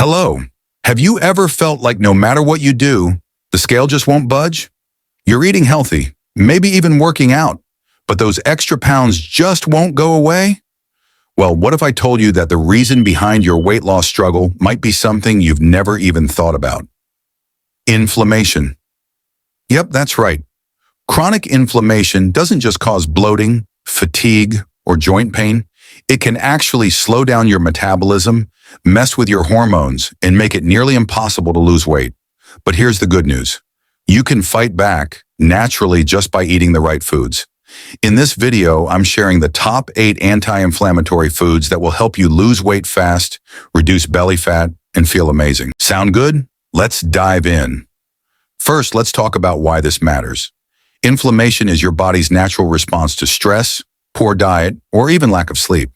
Hello. Have you ever felt like no matter what you do, the scale just won't budge? You're eating healthy, maybe even working out, but those extra pounds just won't go away? Well, what if I told you that the reason behind your weight loss struggle might be something you've never even thought about? Inflammation. Yep, that's right. Chronic inflammation doesn't just cause bloating, fatigue, or joint pain. It can actually slow down your metabolism, mess with your hormones, and make it nearly impossible to lose weight. But here's the good news. You can fight back naturally just by eating the right foods. In this video, I'm sharing the top 8 anti-inflammatory foods that will help you lose weight fast, reduce belly fat, and feel amazing. Sound good? Let's dive in. First, let's talk about why this matters. Inflammation is your body's natural response to stress, poor diet, or even lack of sleep.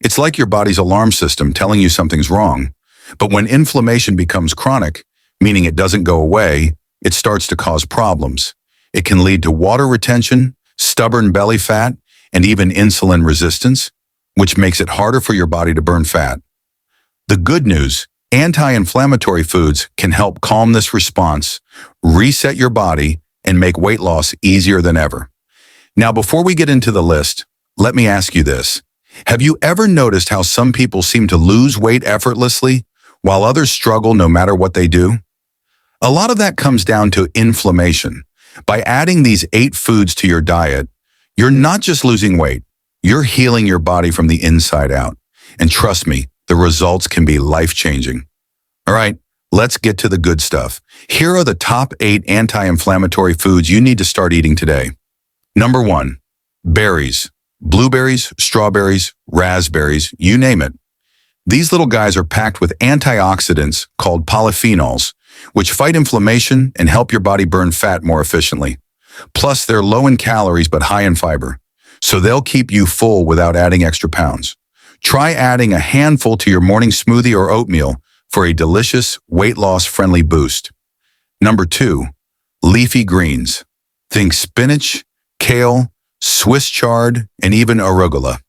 It's like your body's alarm system telling you something's wrong. But when inflammation becomes chronic, meaning it doesn't go away, it starts to cause problems. It can lead to water retention, stubborn belly fat, and even insulin resistance, which makes it harder for your body to burn fat. The good news, anti-inflammatory foods can help calm this response, reset your body, and make weight loss easier than ever. Now, before we get into the list, let me ask you this. Have you ever noticed how some people seem to lose weight effortlessly, while others struggle no matter what they do? A lot of that comes down to inflammation. By adding these 8 foods to your diet, you're not just losing weight, you're healing your body from the inside out. And trust me, the results can be life-changing. All right, let's get to the good stuff. Here are the top 8 anti-inflammatory foods you need to start eating today. Number 1, berries. Blueberries, strawberries, raspberries, you name it. These little guys are packed with antioxidants called polyphenols, which fight inflammation and help your body burn fat more efficiently. Plus, they're low in calories but high in fiber, so they'll keep you full without adding extra pounds. Try adding a handful to your morning smoothie or oatmeal for a delicious, weight loss-friendly boost. Number 2, leafy greens. Think spinach, kale, Swiss chard, and even arugula.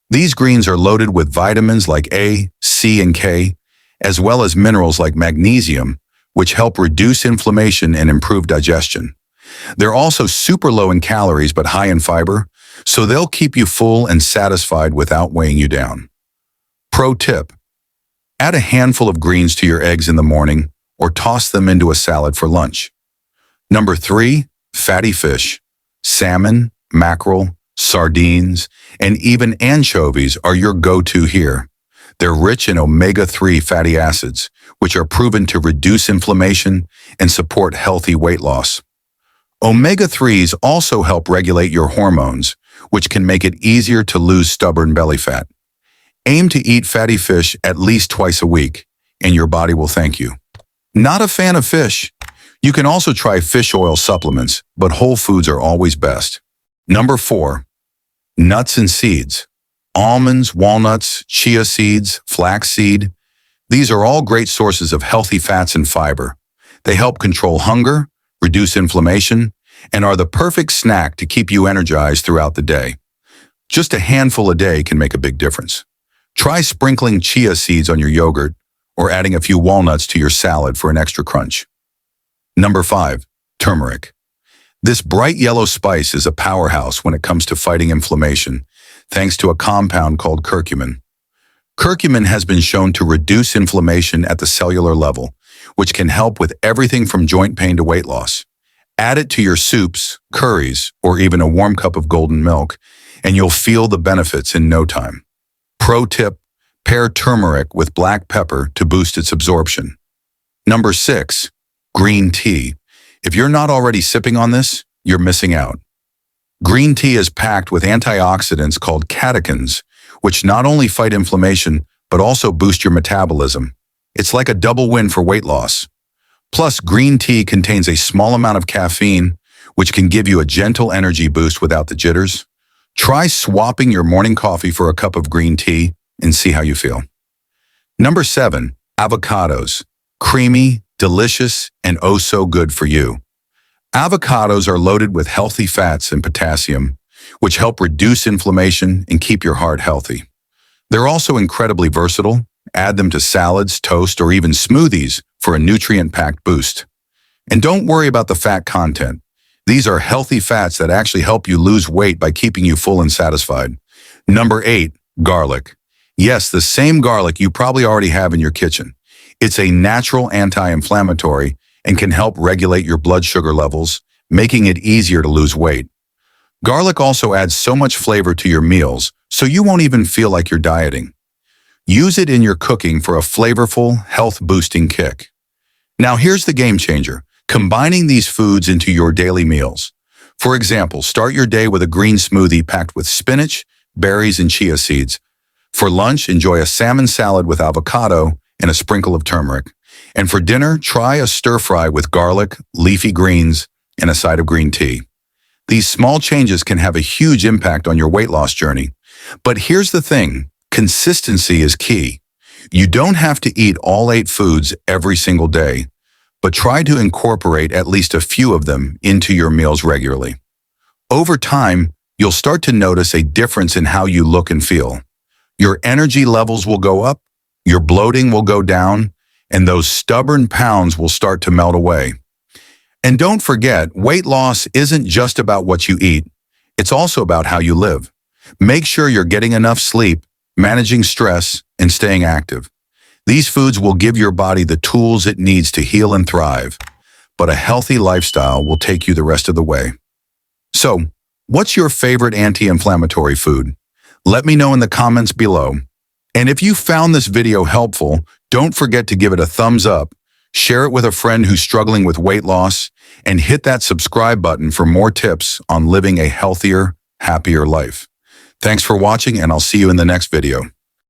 These greens are loaded with vitamins like A, C, and K, as well as minerals like magnesium, which help reduce inflammation and improve digestion. They're also super low in calories but high in fiber, so they'll keep you full and satisfied without weighing you down. Pro tip: add a handful of greens to your eggs in the morning or toss them into a salad for lunch. Number 3, fatty fish. Salmon, mackerel, sardines, and even anchovies are your go-to here. They're rich in omega-3 fatty acids, which are proven to reduce inflammation and support healthy weight loss. Omega-3s also help regulate your hormones, which can make it easier to lose stubborn belly fat. Aim to eat fatty fish at least twice a week, and your body will thank you. Not a fan of fish? You can also try fish oil supplements, but whole foods are always best. Number 4, nuts and seeds. Almonds, walnuts, chia seeds, flaxseed. These are all great sources of healthy fats and fiber. They help control hunger, reduce inflammation, and are the perfect snack to keep you energized throughout the day. Just a handful a day can make a big difference. Try sprinkling chia seeds on your yogurt or adding a few walnuts to your salad for an extra crunch. Number 5, turmeric. This bright yellow spice is a powerhouse when it comes to fighting inflammation, thanks to a compound called curcumin. Curcumin has been shown to reduce inflammation at the cellular level, which can help with everything from joint pain to weight loss. Add it to your soups, curries, or even a warm cup of golden milk, and you'll feel the benefits in no time. Pro tip: pair turmeric with black pepper to boost its absorption. Number 6, green tea. If you're not already sipping on this, you're missing out. Green tea is packed with antioxidants called catechins, which not only fight inflammation, but also boost your metabolism. It's like a double win for weight loss. Plus, green tea contains a small amount of caffeine, which can give you a gentle energy boost without the jitters. Try swapping your morning coffee for a cup of green tea and see how you feel. Number 7, avocados. Creamy, delicious, and oh so good for you. Avocados are loaded with healthy fats and potassium, which help reduce inflammation and keep your heart healthy. They're also incredibly versatile Add them to salads, toast, or even smoothies for a nutrient-packed boost. And don't worry about the fat content. These are healthy fats that actually help you lose weight by keeping you full and satisfied. Number 8, garlic. Yes, the same garlic you probably already have in your kitchen. It's a natural anti-inflammatory and can help regulate your blood sugar levels, making it easier to lose weight. Garlic also adds so much flavor to your meals, so you won't even feel like you're dieting. Use it in your cooking for a flavorful, health-boosting kick. Now here's the game changer, combining these foods into your daily meals. For example, start your day with a green smoothie packed with spinach, berries, and chia seeds. For lunch, enjoy a salmon salad with avocado and a sprinkle of turmeric. And for dinner, try a stir-fry with garlic, leafy greens, and a side of green tea. These small changes can have a huge impact on your weight loss journey. But here's the thing, consistency is key. You don't have to eat all 8 foods every single day, but try to incorporate at least a few of them into your meals regularly. Over time, you'll start to notice a difference in how you look and feel. Your energy levels will go up, your bloating will go down, and those stubborn pounds will start to melt away. And don't forget, weight loss isn't just about what you eat. It's also about how you live. Make sure you're getting enough sleep, managing stress, and staying active. These foods will give your body the tools it needs to heal and thrive, but a healthy lifestyle will take you the rest of the way. So, what's your favorite anti-inflammatory food? Let me know in the comments below. And if you found this video helpful, don't forget to give it a thumbs up, share it with a friend who's struggling with weight loss, and hit that subscribe button for more tips on living a healthier, happier life. Thanks for watching, and I'll see you in the next video.